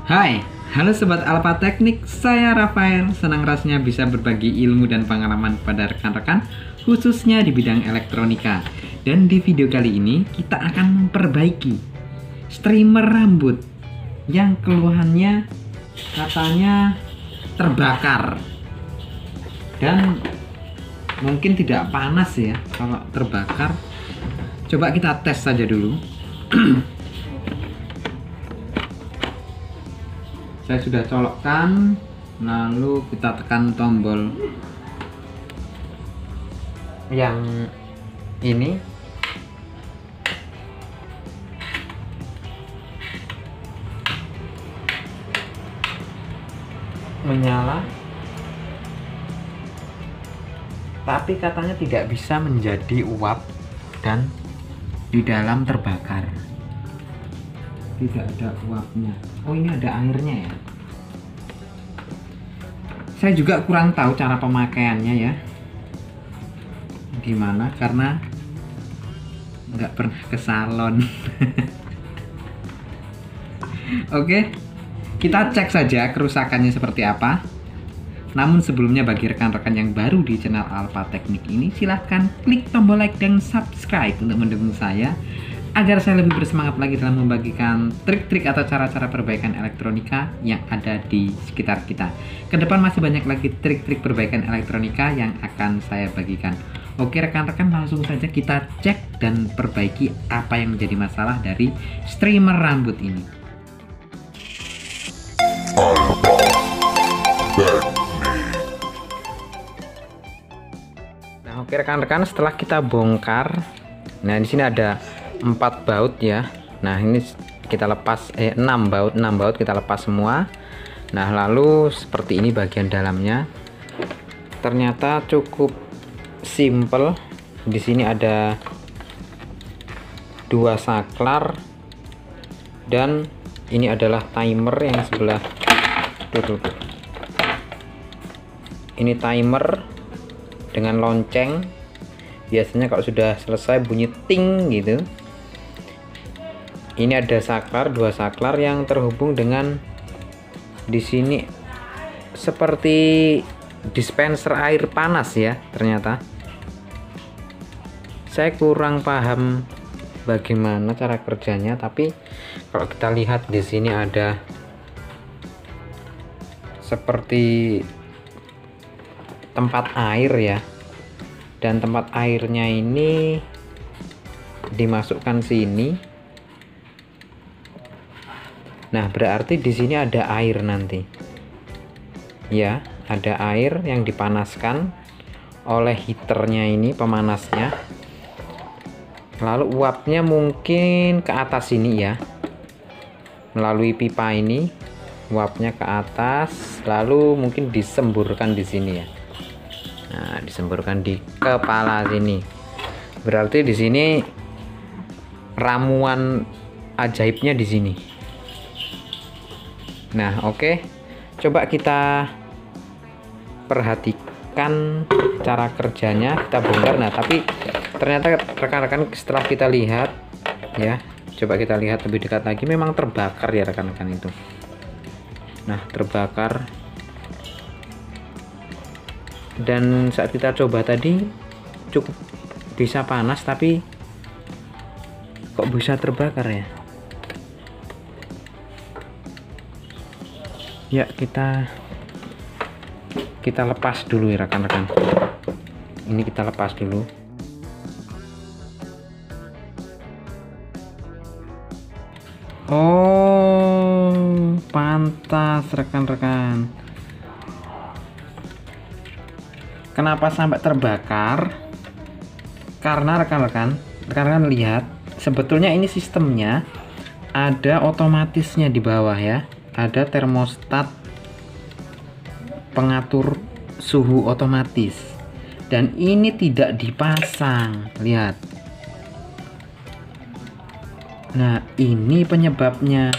Hai, halo Sobat Alpha Teknik, saya Rafael. Senang rasanya bisa berbagi ilmu dan pengalaman pada rekan-rekan, khususnya di bidang elektronika. Dan di video kali ini, kita akan memperbaiki streamer rambut yang keluhannya katanya terbakar. Dan mungkin tidak panas ya kalau terbakar. Coba kita tes saja dulu. Saya sudah colokkan, lalu kita tekan tombol yang ini. Menyala, tapi katanya tidak bisa menjadi uap dan di dalam terbakar. Tidak ada uapnya. Oh, ini ada airnya ya. Saya juga kurang tahu cara pemakaiannya ya, gimana, karena nggak pernah ke salon. Oke, kita cek saja kerusakannya seperti apa. Namun sebelumnya, bagi rekan-rekan yang baru di channel Alpha Teknik ini, silahkan klik tombol like dan subscribe untuk mendukung saya agar saya lebih bersemangat lagi dalam membagikan trik-trik atau cara-cara perbaikan elektronika yang ada di sekitar kita. Kedepan masih banyak lagi trik-trik perbaikan elektronika yang akan saya bagikan. Oke rekan-rekan, langsung saja kita cek dan perbaiki apa yang menjadi masalah dari streamer rambut ini. Nah, oke rekan-rekan, setelah kita bongkar, nah di sini ada 4 baut ya. Nah, ini kita lepas 6 baut kita lepas semua. Nah, lalu seperti ini bagian dalamnya. Ternyata cukup simple. Di sini ada 2 saklar dan ini adalah timer yang sebelah. Tuh. Ini timer dengan lonceng. Biasanya kalau sudah selesai bunyi ting gitu. Ini ada saklar, 2 saklar yang terhubung dengan di sini seperti dispenser air panas ya. Ternyata saya kurang paham bagaimana cara kerjanya, tapi kalau kita lihat di sini ada seperti tempat air ya, dan tempat airnya ini dimasukkan sini. Nah, berarti di sini ada air nanti. Ya, ada air yang dipanaskan oleh heaternya ini, pemanasnya. Lalu uapnya mungkin ke atas ini ya. Melalui pipa ini, uapnya ke atas, lalu mungkin disemburkan di sini ya. Nah, disemburkan di kepala sini. Berarti di sini ramuan ajaibnya di sini. Nah, oke. Coba kita perhatikan cara kerjanya, kita bongkar. Nah, tapi ternyata rekan-rekan setelah kita lihat ya, coba kita lihat lebih dekat lagi, memang terbakar ya rekan-rekan itu. Nah, terbakar. Dan saat kita coba tadi cukup bisa panas, tapi kok bisa terbakar ya? Ya, kita lepas dulu ya rekan-rekan. Ini kita lepas dulu. Oh, pantas rekan-rekan. Kenapa sampai terbakar? Karena rekan-rekan lihat, sebetulnya ini sistemnya ada otomatisnya di bawah ya. Ada termostat pengatur suhu otomatis, dan ini tidak dipasang. Lihat. Nah, ini penyebabnya,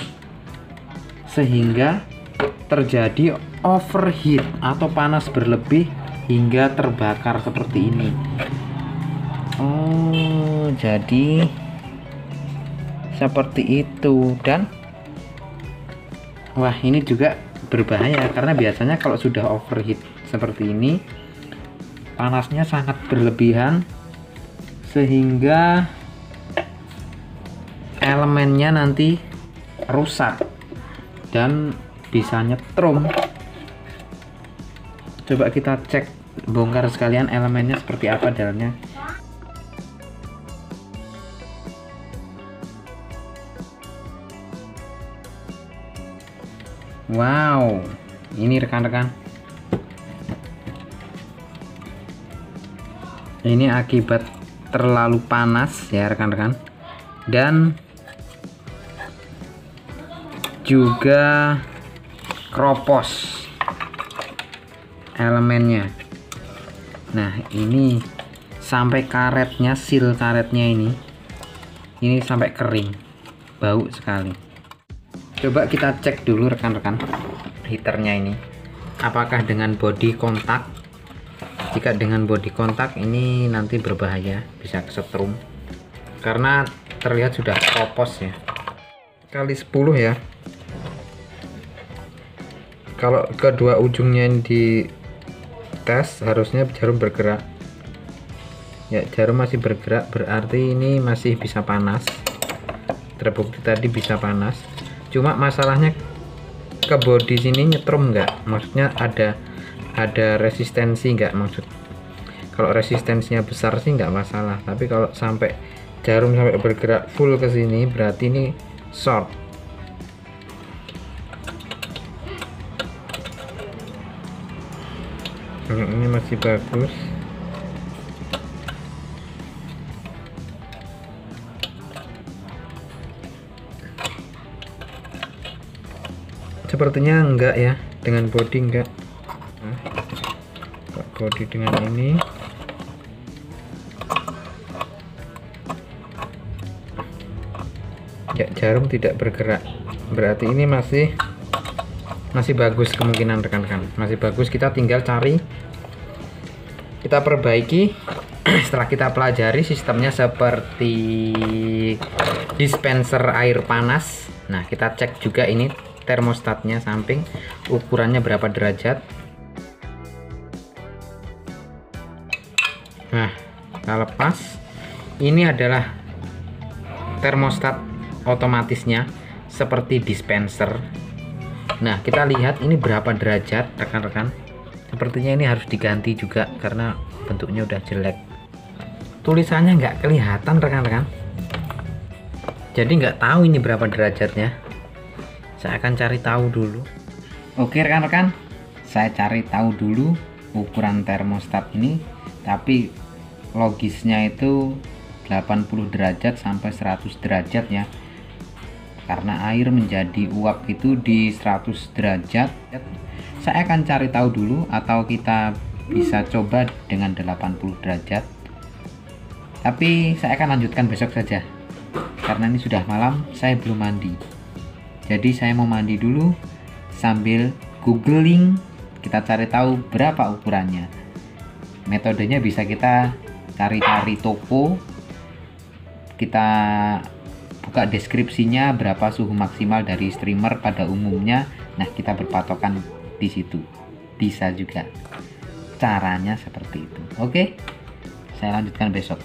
sehingga terjadi overheat atau panas berlebih hingga terbakar seperti ini. Oh, jadi seperti itu. Dan Wah, ini juga berbahaya karena biasanya kalau sudah overheat seperti ini, panasnya sangat berlebihan sehingga elemennya nanti rusak dan bisa nyetrum. Coba kita cek, bongkar sekalian elemennya seperti apa dalamnya. Wow, ini rekan-rekan, ini akibat terlalu panas ya rekan-rekan, dan juga kropos elemennya. Nah, ini sampai karetnya, seal karetnya ini sampai kering, bau sekali. Coba kita cek dulu rekan-rekan heaternya ini, apakah dengan body kontak. Jika dengan body kontak ini nanti berbahaya, bisa kesetrum karena terlihat sudah kropos ya. Kali 10 ya. Kalau kedua ujungnya di tes, harusnya jarum bergerak ya. Jarum masih bergerak, berarti ini masih bisa panas, terbukti tadi bisa panas. Cuma masalahnya ke body sini nyetrum nggak, maksudnya ada resistensi nggak. Maksud kalau resistensinya besar sih nggak masalah, tapi kalau sampai jarum sampai bergerak full ke sini berarti ini short. Ini masih bagus. Sepertinya enggak ya, dengan body enggak. Nah, body dengan ini ya, jarum tidak bergerak, berarti ini masih bagus kemungkinan rekan-rekan, masih bagus. Kita tinggal cari, kita perbaiki. Setelah kita pelajari sistemnya seperti dispenser air panas. Nah, kita cek juga ini termostatnya samping, ukurannya berapa derajat. Nah, kita lepas. Ini adalah termostat otomatisnya seperti dispenser. Nah, kita lihat ini berapa derajat rekan-rekan. Sepertinya ini harus diganti juga karena bentuknya udah jelek. Tulisannya nggak kelihatan rekan-rekan, jadi nggak tahu ini berapa derajatnya. Saya akan cari tahu dulu. Oke rekan-rekan, saya cari tahu dulu ukuran termostat ini, tapi logisnya itu 80 derajat sampai 100 derajat ya, karena air menjadi uap itu di 100 derajat. Saya akan cari tahu dulu, atau kita bisa coba dengan 80 derajat, tapi saya akan lanjutkan besok saja karena ini sudah malam, saya belum mandi. Jadi saya mau mandi dulu sambil googling, kita cari tahu berapa ukurannya. Metodenya bisa kita cari-cari toko, kita buka deskripsinya berapa suhu maksimal dari streamer pada umumnya. Nah, kita berpatokan di situ. Bisa juga caranya seperti itu. Oke, saya lanjutkan besok.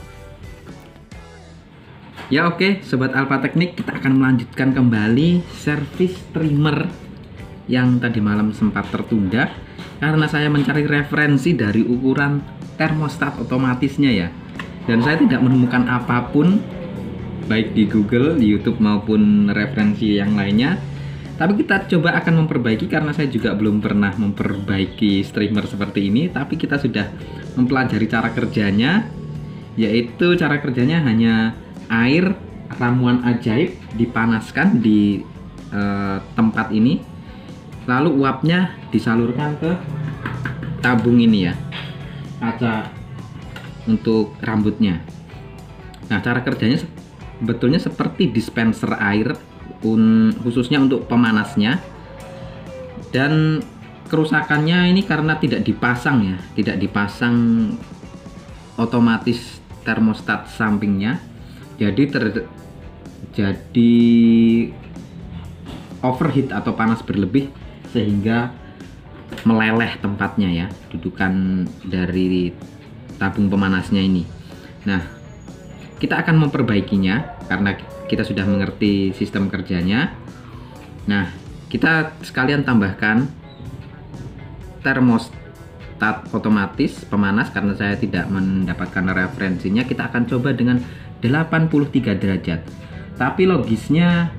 Ya oke, Sobat Alpha Teknik, kita akan melanjutkan kembali servis streamer yang tadi malam sempat tertunda karena saya mencari referensi dari ukuran termostat otomatisnya ya, dan saya tidak menemukan apapun baik di Google, di YouTube maupun referensi yang lainnya. Tapi kita coba akan memperbaiki karena saya juga belum pernah memperbaiki streamer seperti ini, tapi kita sudah mempelajari cara kerjanya, yaitu cara kerjanya hanya air ramuan ajaib dipanaskan di tempat ini, lalu uapnya disalurkan ke tabung ini ya, kaca untuk rambutnya. Nah, cara kerjanya sebetulnya seperti dispenser air, khususnya untuk pemanasnya. Dan kerusakannya ini karena tidak dipasang ya, tidak dipasang otomatis termostat sampingnya. Jadi terjadi overheat atau panas berlebih sehingga meleleh tempatnya ya, dudukan dari tabung pemanasnya ini. Nah, kita akan memperbaikinya karena kita sudah mengerti sistem kerjanya. Nah, kita sekalian tambahkan termostat otomatis pemanas karena saya tidak mendapatkan referensinya. Kita akan coba dengan 83 derajat. Tapi logisnya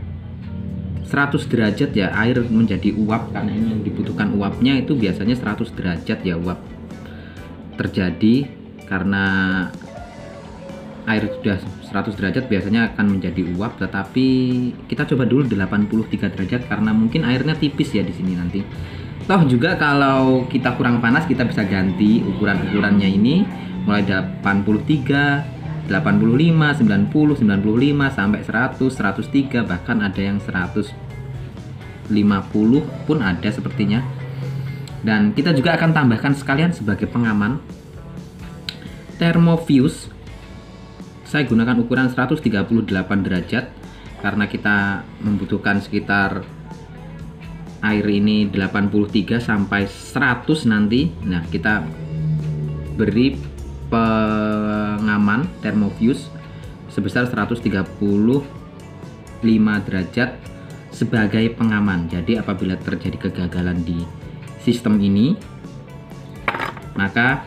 100 derajat ya, air menjadi uap karena ini yang dibutuhkan uapnya itu biasanya 100 derajat ya, uap terjadi karena air sudah 100 derajat biasanya akan menjadi uap, tetapi kita coba dulu 83 derajat karena mungkin airnya tipis ya di sini nanti. Toh juga kalau kita kurang panas kita bisa ganti ukuran-ukurannya ini mulai 83, 85, 90, 95 sampai 100, 103, bahkan ada yang 150 pun ada sepertinya. Dan kita juga akan tambahkan sekalian sebagai pengaman thermofuse. Saya gunakan ukuran 138 derajat karena kita membutuhkan sekitar air ini 83 sampai 100 nanti. Nah, kita beri pengaman thermofuse sebesar 135 derajat sebagai pengaman. Jadi apabila terjadi kegagalan di sistem ini, maka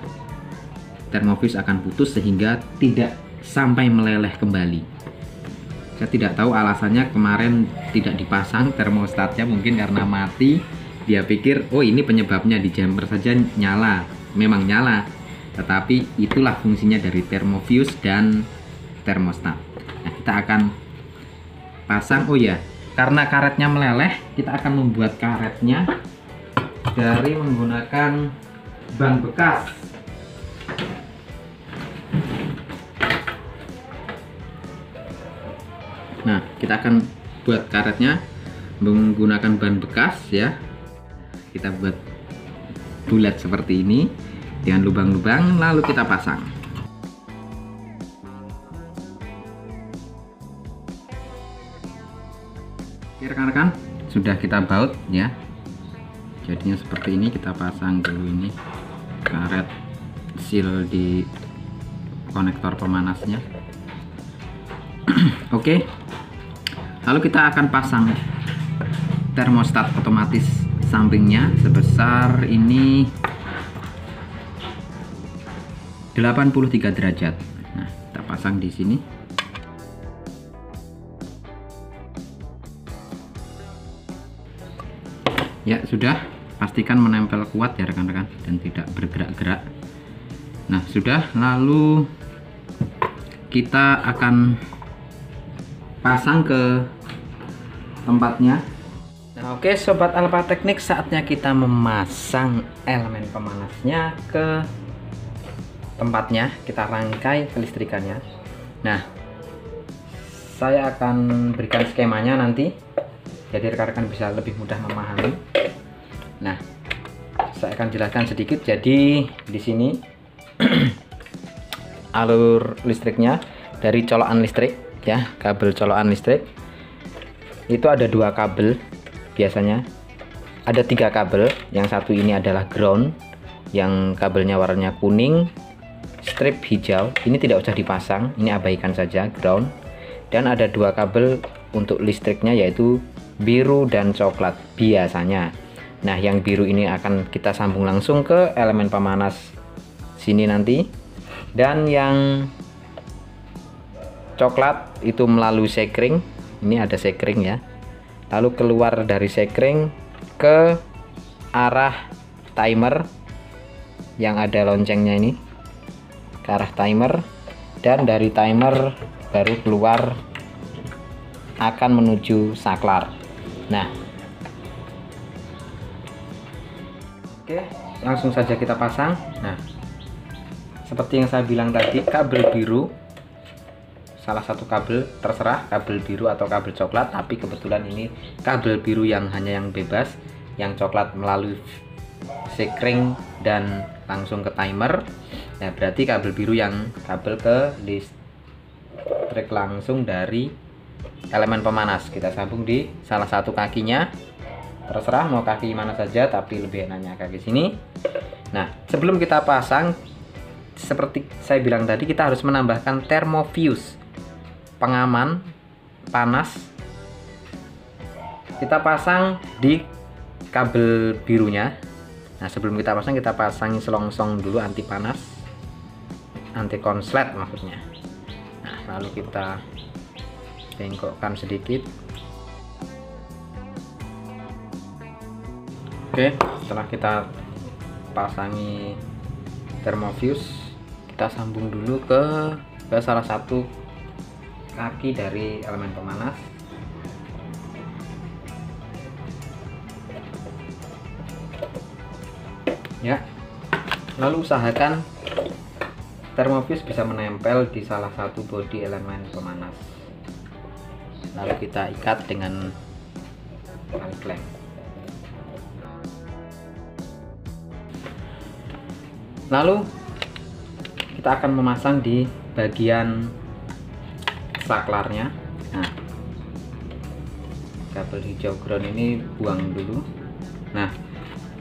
thermofuse akan putus sehingga tidak sampai meleleh kembali. Saya tidak tahu alasannya kemarin tidak dipasang termostatnya, mungkin karena mati. Dia pikir, oh ini penyebabnya, di jumper saja nyala. Memang nyala, tetapi itulah fungsinya dari thermofuse dan termostat. Nah, kita akan pasang. Oh ya, karena karetnya meleleh, kita akan membuat karetnya dari menggunakan ban bekas. Nah, kita akan buat karetnya menggunakan ban bekas ya. Kita buat bulat seperti ini dengan lubang-lubang, lalu kita pasang. Oke rekan-rekan, sudah kita baut ya. Jadinya seperti ini. Kita pasang dulu ini karet seal di konektor pemanasnya. Oke. Lalu kita akan pasang termostat otomatis sampingnya sebesar ini 83 derajat. Nah, kita pasang di sini. Ya, sudah. Pastikan menempel kuat ya rekan-rekan dan tidak bergerak-gerak. Nah, sudah. Lalu kita akan pasang ke tempatnya. Nah, oke sobat Alpha Teknik, saatnya kita memasang elemen pemanasnya ke tempatnya. Kita rangkai kelistrikannya. Nah, saya akan berikan skemanya nanti, jadi rekan-rekan bisa lebih mudah memahami. Nah, saya akan jelaskan sedikit. Jadi di sini alur listriknya dari colokan listrik ya, kabel colokan listrik itu ada 2 kabel. Biasanya ada 3 kabel. Yang satu ini adalah ground, yang kabelnya warnanya kuning, strip hijau. Ini tidak usah dipasang, ini abaikan saja, ground. Dan ada 2 kabel untuk listriknya, yaitu biru dan coklat biasanya. Nah, yang biru ini akan kita sambung langsung ke elemen pemanas sini nanti, dan yang coklat itu melalui sekring. Ini ada sekring ya, lalu keluar dari sekring ke arah timer yang ada loncengnya ini, ke arah timer, dan dari timer baru keluar akan menuju saklar. Nah, oke, langsung saja kita pasang. Nah, seperti yang saya bilang tadi, kabel biru, salah satu kabel, terserah kabel biru atau kabel coklat, tapi kebetulan ini kabel biru yang hanya yang bebas, yang coklat melalui sekring dan langsung ke timer. Nah, berarti kabel biru yang kabel ke listrik langsung dari elemen pemanas. Kita sambung di salah satu kakinya. Terserah mau kaki mana saja, tapi lebih enaknya kaki sini. Nah, sebelum kita pasang, seperti saya bilang tadi, kita harus menambahkan thermofuse, pengaman panas. Kita pasang di kabel birunya. Nah, sebelum kita pasangin selongsong dulu anti panas, anti konslet maksudnya. Nah, lalu kita bengkokkan sedikit. Oke, setelah kita pasangi thermofuse, kita sambung dulu ke salah satu kaki dari elemen pemanas. Ya, lalu usahakan thermofuse bisa menempel di salah satu bodi elemen pemanas. Lalu kita ikat dengan tali klem. Lalu kita akan memasang di bagian saklarnya. Nah, kabel hijau ground ini buang dulu. Nah,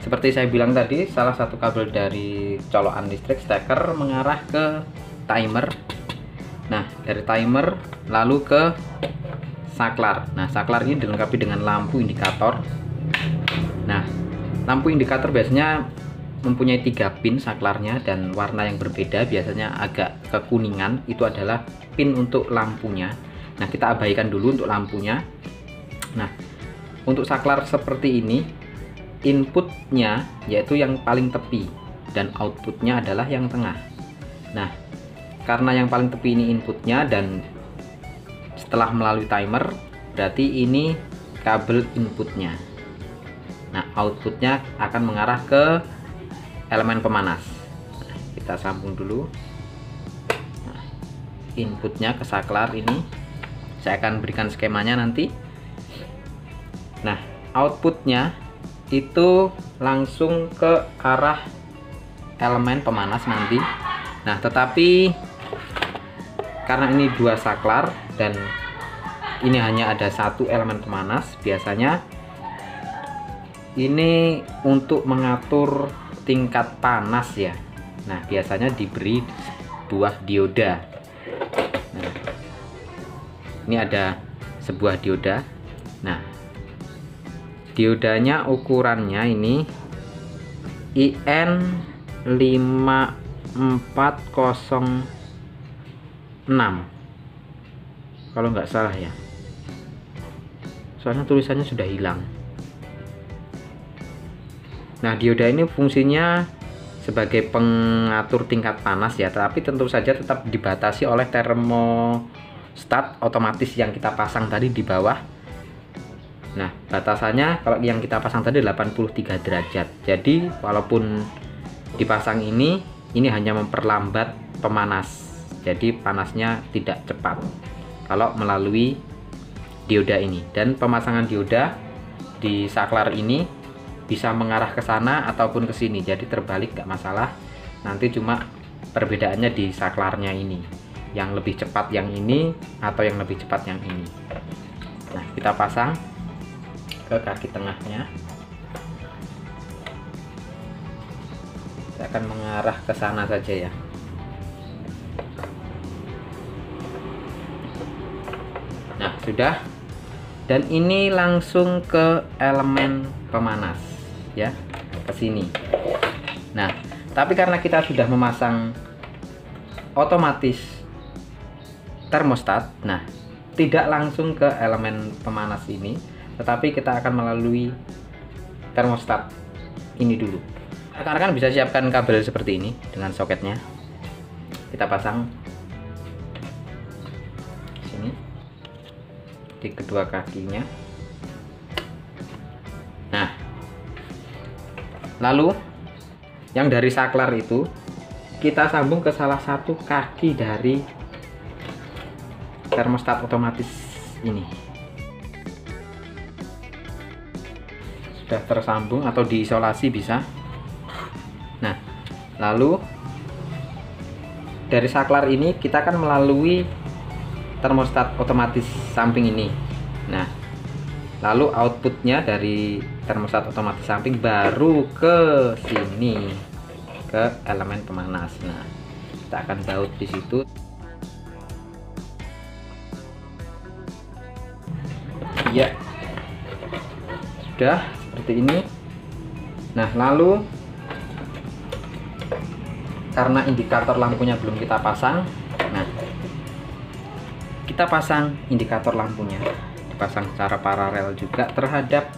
seperti saya bilang tadi, salah satu kabel dari colokan listrik steker mengarah ke timer. Nah, dari timer lalu ke saklar. Nah, saklar ini dilengkapi dengan lampu indikator. Nah, lampu indikator biasanya mempunyai 3 pin saklarnya dan warna yang berbeda, biasanya agak kekuningan, itu adalah pin untuk lampunya. Nah, kita abaikan dulu untuk lampunya. Nah, untuk saklar seperti ini, inputnya yaitu yang paling tepi dan outputnya adalah yang tengah. Nah, karena yang paling tepi ini inputnya dan setelah melalui timer, berarti ini kabel inputnya. Nah, outputnya akan mengarah ke elemen pemanas. Nah, kita sambung dulu. Nah, inputnya ke saklar ini, saya akan berikan skemanya nanti. Nah, outputnya itu langsung ke arah elemen pemanas nanti. Nah, tetapi karena ini 2 saklar dan ini hanya ada 1 elemen pemanas, biasanya ini untuk mengatur tingkat panas ya. Nah, biasanya diberi buah dioda. Nah, ini ada sebuah dioda. Nah, diodanya ukurannya ini IN5406 kalau nggak salah ya, soalnya tulisannya sudah hilang. Nah, dioda ini fungsinya sebagai pengatur tingkat panas ya, tapi tentu saja tetap dibatasi oleh termostat otomatis yang kita pasang tadi di bawah. Nah, batasannya kalau yang kita pasang tadi 83 derajat. Jadi, walaupun dipasang ini hanya memperlambat pemanas. Jadi, panasnya tidak cepat kalau melalui dioda ini. Dan pemasangan dioda di saklar ini bisa mengarah ke sana ataupun ke sini, jadi terbalik nggak masalah. Nanti cuma perbedaannya di saklarnya ini, yang lebih cepat yang ini atau yang lebih cepat yang ini. Nah, kita pasang ke kaki tengahnya. Saya akan mengarah ke sana saja ya. Nah, sudah. Dan ini langsung ke elemen pemanas ya, ke sini. Nah, tapi karena kita sudah memasang otomatis termostat, nah tidak langsung ke elemen pemanas ini, tetapi kita akan melalui termostat ini dulu. Rekan-rekan bisa siapkan kabel seperti ini dengan soketnya. Kita pasang sini di kedua kakinya. Nah, lalu yang dari saklar itu kita sambung ke salah satu kaki dari termostat otomatis ini. Sudah tersambung atau diisolasi bisa. Nah, lalu dari saklar ini kita akan melalui termostat otomatis samping ini. Nah, lalu outputnya dari termostat otomatis samping baru ke sini, ke elemen pemanas. Nah, kita akan baut di situ. Ya, sudah seperti ini. Nah, lalu karena indikator lampunya belum kita pasang, nah kita pasang indikator lampunya, dipasang secara paralel juga terhadap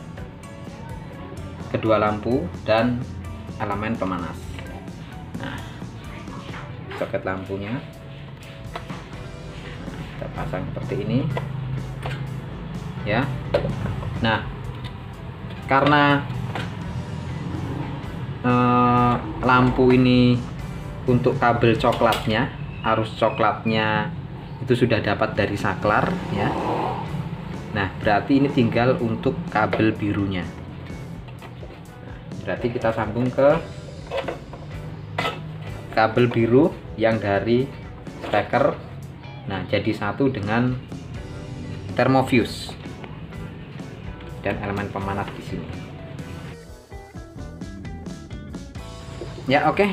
kedua lampu dan elemen pemanas. Nah, soket lampunya kita pasang seperti ini ya. Nah, karena lampu ini untuk kabel coklatnya, arus coklatnya itu sudah dapat dari saklar ya. Nah, berarti ini tinggal untuk kabel birunya. Nah, berarti kita sambung ke kabel biru yang dari steker. Nah, jadi satu dengan thermofuse dan elemen pemanas di sini. Ya, oke.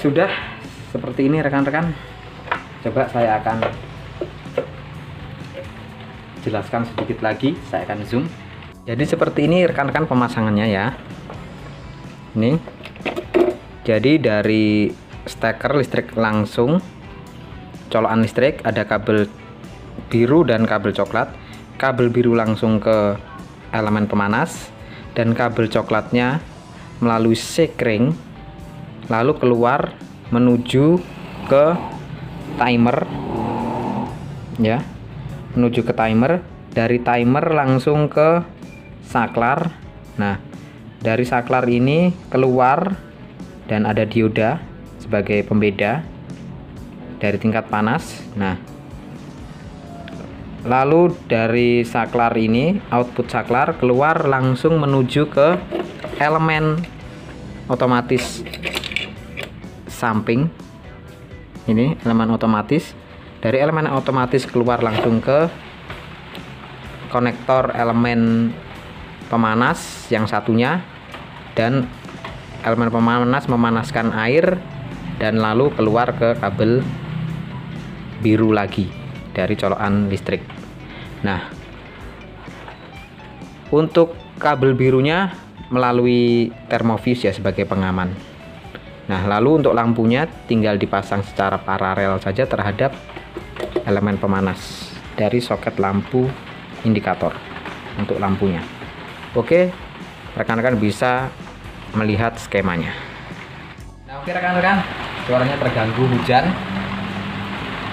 Sudah seperti ini rekan-rekan. Coba saya akan jelaskan sedikit lagi, saya akan zoom. Jadi seperti ini rekan-rekan pemasangannya ya. Ini. Jadi dari steker listrik langsung, colokan listrik, ada kabel biru dan kabel coklat. Kabel biru langsung ke elemen pemanas dan kabel coklatnya melalui sekring lalu keluar menuju ke timer ya, menuju ke timer. Dari timer langsung ke saklar. Nah, dari saklar ini keluar dan ada dioda sebagai pembeda dari tingkat panas. Nah, lalu dari saklar ini, output saklar keluar langsung menuju ke elemen otomatis samping. Ini elemen otomatis. Dari elemen otomatis keluar langsung ke konektor elemen pemanas yang satunya, dan elemen pemanas memanaskan air dan lalu keluar ke kabel biru lagi dari colokan listrik. Nah, untuk kabel birunya melalui thermofuse ya sebagai pengaman. Nah, lalu untuk lampunya tinggal dipasang secara paralel saja terhadap elemen pemanas dari soket lampu indikator untuk lampunya. Oke, rekan-rekan bisa melihat skemanya. Nah, oke rekan-rekan, suaranya terganggu hujan.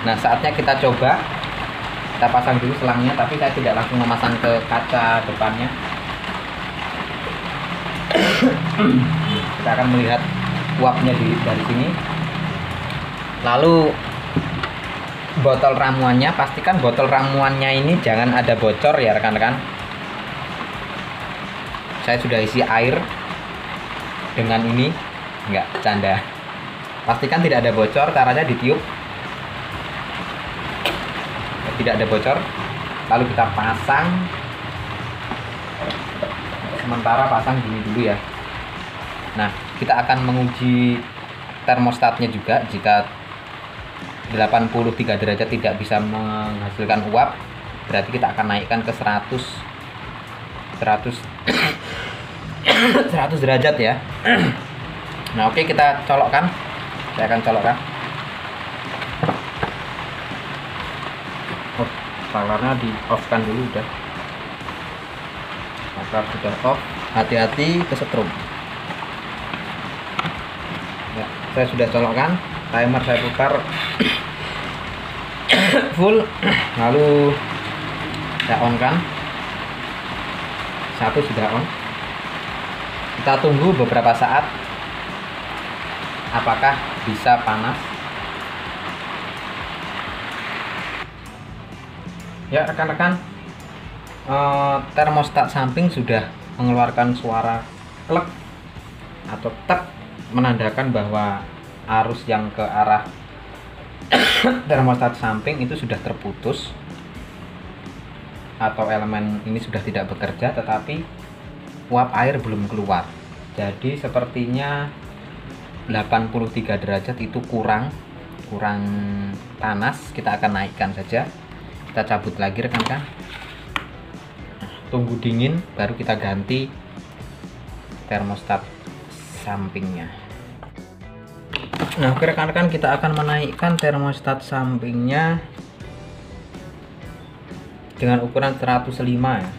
Nah, saatnya kita coba. Kita pasang dulu selangnya, tapi saya tidak langsung memasang ke kaca depannya. Kita akan melihat uapnya dari sini. Lalu botol ramuannya, pastikan botol ramuannya ini jangan ada bocor ya rekan-rekan. Saya sudah isi air dengan ini, enggak canda. Pastikan tidak ada bocor, caranya ditiup. Tidak ada bocor. Lalu kita pasang. Sementara pasang gini dulu ya. Nah, kita akan menguji termostatnya juga. Jika 83 derajat tidak bisa menghasilkan uap, berarti kita akan naikkan ke 100 derajat ya. Nah, oke, kita colokkan. Saya akan colokkan. Oh, saklarnya di off kan dulu udah. Saklar sudah off. Hati-hati kesetrum. Ya, saya sudah colokkan. Timer saya putar full. Lalu saya on kan. Satu sudah on. Kita tunggu beberapa saat. Apakah bisa panas? Ya rekan-rekan, termostat samping sudah mengeluarkan suara klek atau tek, menandakan bahwa arus yang ke arah termostat samping itu sudah terputus atau elemen ini sudah tidak bekerja, tetapi uap air belum keluar. Jadi sepertinya 83 derajat itu kurang panas. Kita akan naikkan saja, kita cabut lagi rekan-rekan, tunggu dingin baru kita ganti termostat sampingnya. Nah, rekan-rekan, kita akan menaikkan termostat sampingnya dengan ukuran 105 ya.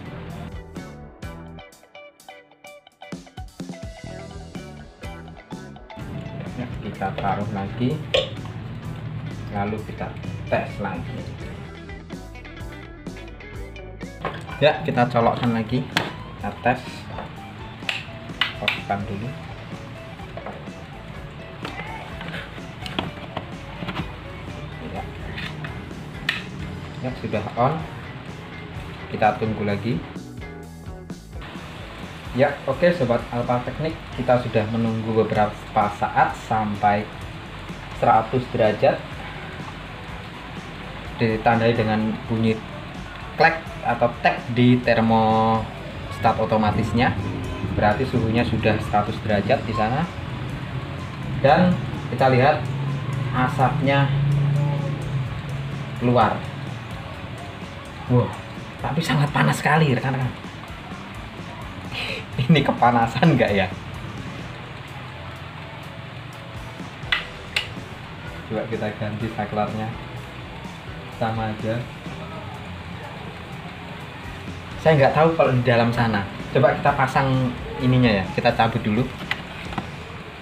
Kita taruh lagi, lalu kita tes lagi. Ya, kita colokkan lagi, kita tes. Poskan dulu. Ya, sudah on. Kita tunggu lagi. Ya, oke sobat Alpha Teknik, kita sudah menunggu beberapa saat sampai 100 derajat. Ditandai dengan bunyi klek atau tek di termostat otomatisnya. Berarti suhunya sudah 100 derajat di sana. Dan kita lihat asapnya keluar. Wow, tapi sangat panas sekali rekan-rekan. Ini kepanasan enggak ya? Coba kita ganti saklarnya, sama aja. Saya nggak tahu kalau di dalam sana. Coba kita pasang ininya ya, kita cabut dulu.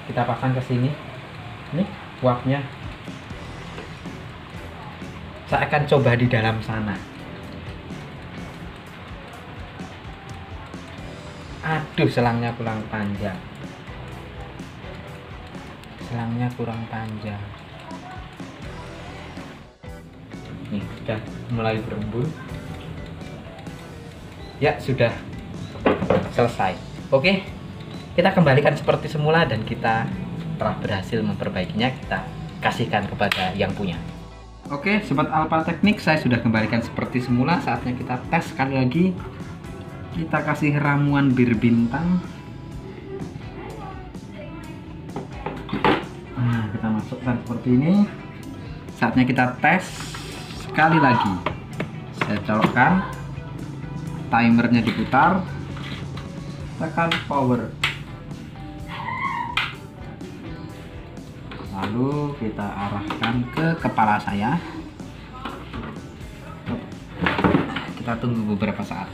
Kita pasang ke sini. Ini uapnya. Saya akan coba di dalam sana. Aduh, selangnya kurang panjang. Selangnya kurang panjang. Nih, sudah mulai berembun. Ya, sudah selesai. Oke, kita kembalikan seperti semula dan kita telah berhasil memperbaikinya. Kita kasihkan kepada yang punya. Oke, sobat Alpha Teknik, saya sudah kembalikan seperti semula. Saatnya kita tes sekali lagi. Kita kasih ramuan bir bintang. Nah, kita masukkan seperti ini. Saatnya kita tes sekali lagi. Saya colokkan, timernya diputar, tekan power, lalu kita arahkan ke kepala saya. Kita tunggu beberapa saat.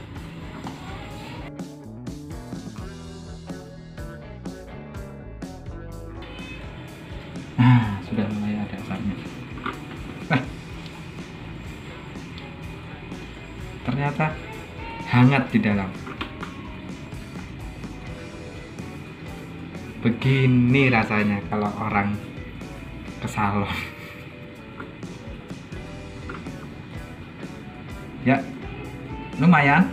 Nah, sudah mulai ada asapnya. Ternyata hangat di dalam. Begini rasanya kalau orang ke salon. Ya, lumayan.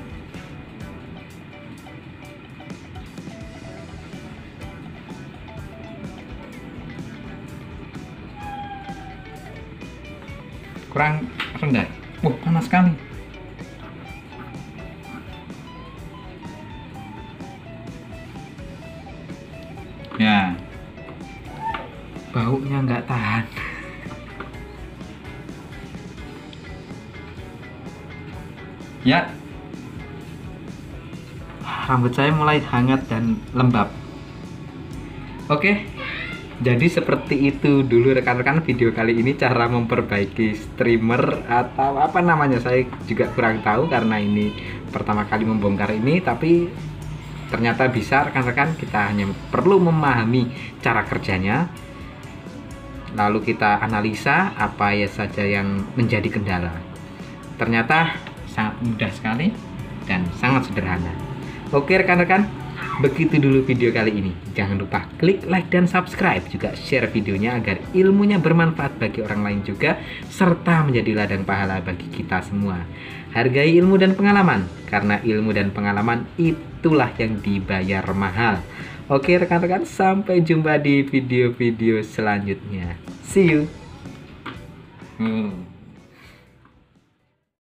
Kurang rendah. Panas sekali. Ya, baunya nggak tahan. Ya, rambut saya mulai hangat dan lembab. Oke, jadi seperti itu dulu rekan-rekan video kali ini, cara memperbaiki streamer atau apa namanya, saya juga kurang tahu karena ini pertama kali membongkar ini, tapi ternyata bisa rekan-rekan. Kita hanya perlu memahami cara kerjanya, lalu kita analisa apa ya saja yang menjadi kendala. Ternyata sangat mudah sekali dan sangat sederhana. Oke rekan-rekan, begitu dulu video kali ini. Jangan lupa klik like dan subscribe, juga share videonya agar ilmunya bermanfaat bagi orang lain juga, serta menjadi ladang pahala bagi kita semua. Hargai ilmu dan pengalaman, karena ilmu dan pengalaman itulah yang dibayar mahal. Oke rekan-rekan, sampai jumpa di video-video selanjutnya. See you. Hmm.